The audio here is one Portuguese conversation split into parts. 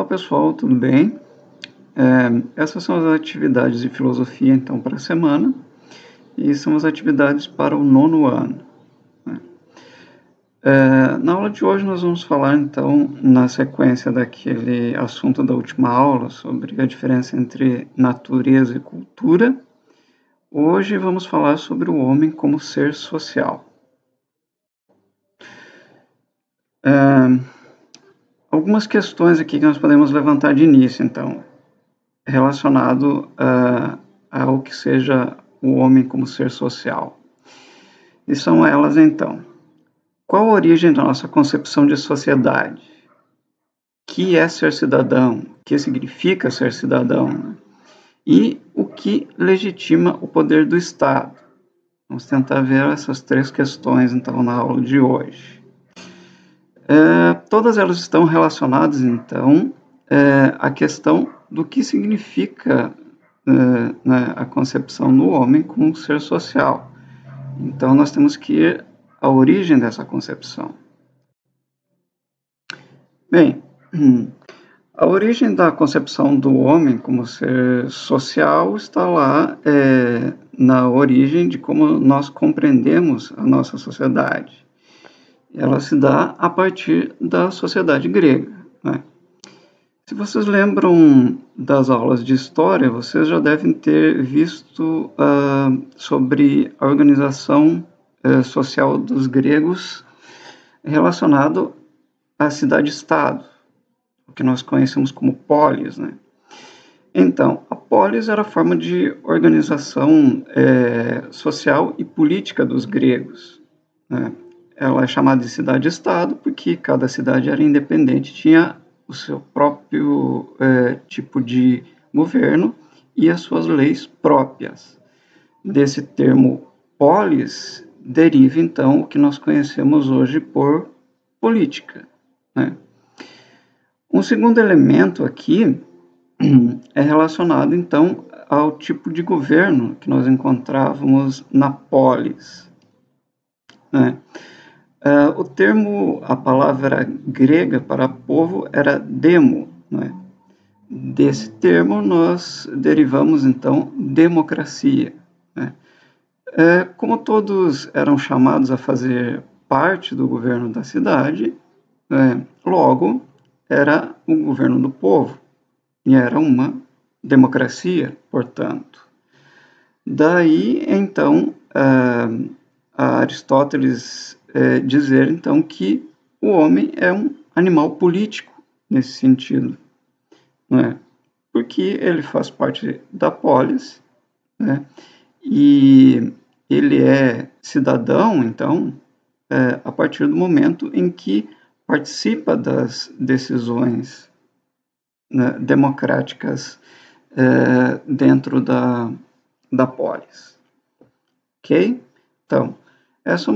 pessoal, tudo bem? Essas são as atividades de filosofia, então, para a semana, e são as atividades para o 9º ano. Né? Na aula de hoje nós vamos falar, então, na sequência daquele assunto da última aula, sobre a diferença entre natureza e cultura. Hoje vamos falar sobre o homem como ser social. Algumas questões aqui que nós podemos levantar de início, então, relacionado ao que seja o homem como ser social. E são elas, então: qual a origem da nossa concepção de sociedade? O que é ser cidadão? O que significa ser cidadão? E o que legitima o poder do Estado? Vamos tentar ver essas três questões, então, na aula de hoje. Todas elas estão relacionadas, então, à questão do que significa a concepção do homem como um ser social. Então, nós temos que ir à origem dessa concepção. Bem, a origem da concepção do homem como ser social está lá na origem de como nós compreendemos a nossa sociedade. Ela se dá a partir da sociedade grega, né? Se vocês lembram das aulas de história, vocês já devem ter visto sobre a organização social dos gregos relacionado à cidade-estado, o que nós conhecemos como polis, né? Então, a polis era a forma de organização social e política dos gregos, né? Ela é chamada de cidade-estado porque cada cidade era independente, tinha o seu próprio tipo de governo e as suas leis próprias. Desse termo polis deriva, então, o que nós conhecemos hoje por política, né? Um segundo elemento aqui é relacionado, então, ao tipo de governo que nós encontrávamos na polis, né? O termo, a palavra grega para povo era demo, né? Desse termo nós derivamos, então, democracia, né? Como todos eram chamados a fazer parte do governo da cidade, logo era o governo do povo, e era uma democracia, portanto. Daí, então, a Aristóteles dizer, então, que o homem é um animal político, nesse sentido, né? Porque ele faz parte da polis, né? E ele é cidadão, então, a partir do momento em que participa das decisões, né, democráticas dentro da polis. Ok? Então, essa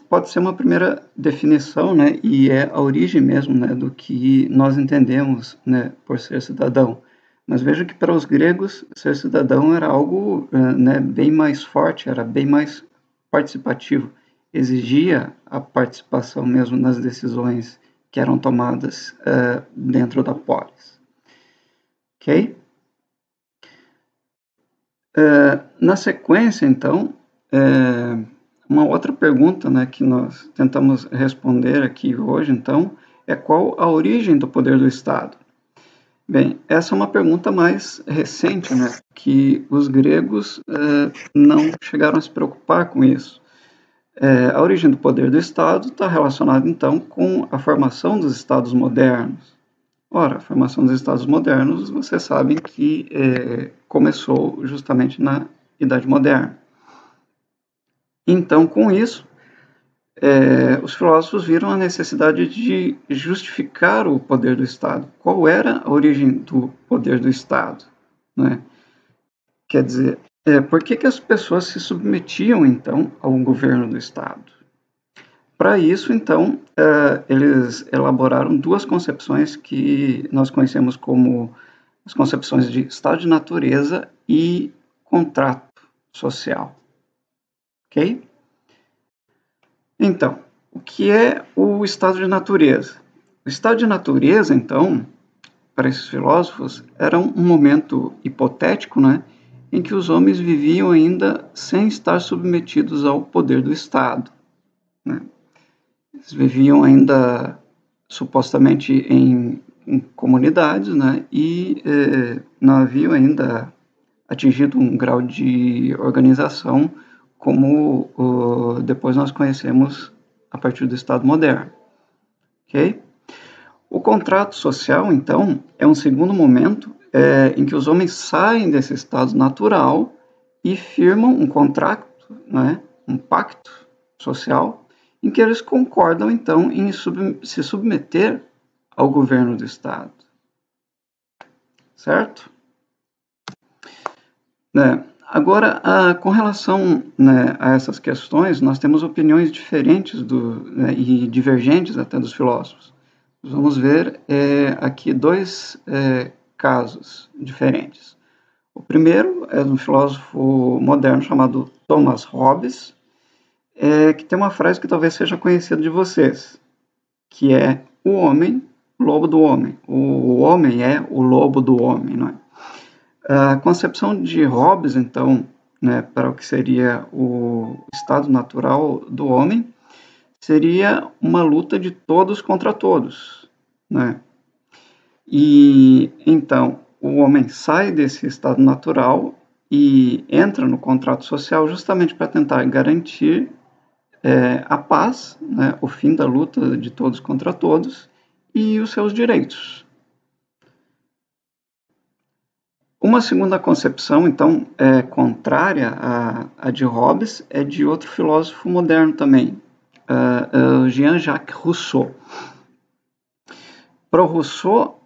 pode ser uma primeira definição, né, e é a origem mesmo, né, do que nós entendemos, né, por ser cidadão. Mas veja que para os gregos, ser cidadão era algo né, bem mais forte, era bem mais participativo, exigia a participação mesmo nas decisões que eram tomadas dentro da polis. Ok? Na sequência, então, uma outra pergunta, né, que nós tentamos responder aqui hoje, então, é qual a origem do poder do Estado? Bem, essa é uma pergunta mais recente, né, que os gregos não chegaram a se preocupar com isso. A origem do poder do Estado está relacionada, então, com a formação dos Estados modernos. Ora, a formação dos Estados modernos, vocês sabem que começou justamente na Idade Moderna. Então, com isso, os filósofos viram a necessidade de justificar o poder do Estado. Qual era a origem do poder do Estado, né? Quer dizer, por que as pessoas se submetiam, então, ao governo do Estado? Para isso, então, eles elaboraram duas concepções que nós conhecemos como as concepções de estado de natureza e contrato social. Ok? Então, o que é o estado de natureza? O estado de natureza, então, para esses filósofos, era um momento hipotético, né, em que os homens viviam ainda sem estar submetidos ao poder do Estado, né? Eles viviam ainda supostamente em comunidades, né, e não haviam ainda atingido um grau de organização como depois nós conhecemos a partir do Estado moderno. Ok? O contrato social, então, é um segundo momento em que os homens saem desse estado natural e firmam um contrato, né, um pacto social, em que eles concordam, então, em se submeter ao governo do Estado. Certo? Né? Agora, com relação, né, a essas questões, nós temos opiniões diferentes né, e divergentes até dos filósofos. Vamos ver aqui dois casos diferentes. O primeiro é de um filósofo moderno chamado Thomas Hobbes, que tem uma frase que talvez seja conhecida de vocês, que é o homem, lobo do homem. O homem é o lobo do homem, não é? A concepção de Hobbes, então, né, para o que seria o estado natural do homem, seria uma luta de todos contra todos, né? E então o homem sai desse estado natural e entra no contrato social justamente para tentar garantir a paz, né, o fim da luta de todos contra todos e os seus direitos. Uma segunda concepção, então, contrária à de Hobbes, é de outro filósofo moderno também, Jean-Jacques Rousseau. Para o Rousseau,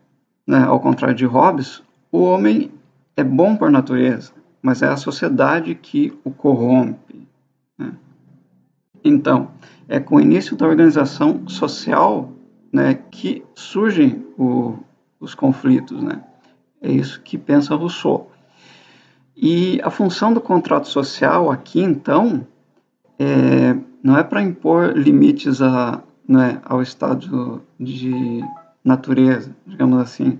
né, ao contrário de Hobbes, o homem é bom por natureza, mas é a sociedade que o corrompe, né? Então, é com o início da organização social, né, que surgem os conflitos, né? É isso que pensa Rousseau. E a função do contrato social aqui, então, não é para impor limites né, ao estado de natureza, digamos assim,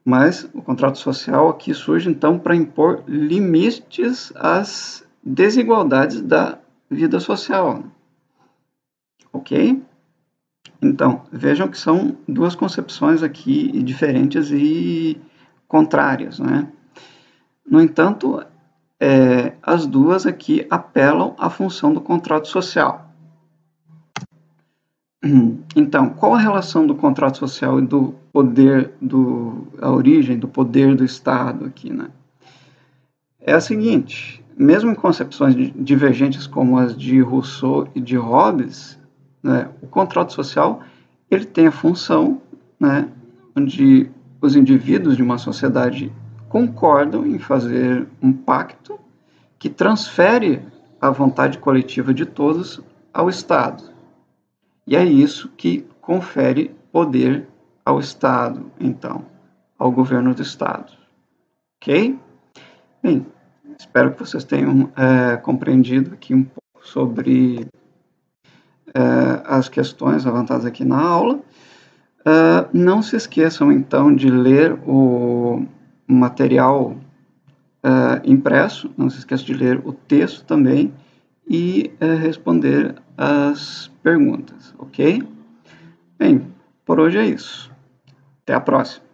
mas o contrato social aqui surge, então, para impor limites às desigualdades da vida social. Né? Ok? Então, vejam que são duas concepções aqui diferentes e contrárias, né? No entanto, as duas aqui apelam à função do contrato social. Então, qual a relação do contrato social e do poder, a origem do poder do Estado aqui, né? É a seguinte, mesmo em concepções divergentes como as de Rousseau e de Hobbes, né, o contrato social ele tem a função, né, onde os indivíduos de uma sociedade concordam em fazer um pacto que transfere a vontade coletiva de todos ao Estado. E é isso que confere poder ao Estado, então, ao governo do Estado. Ok? Bem, espero que vocês tenham compreendido aqui um pouco sobre as questões levantadas aqui na aula. Não se esqueçam, então, de ler o material impresso, não se esqueçam de ler o texto também e responder as perguntas, ok? Bem, por hoje é isso. Até a próxima.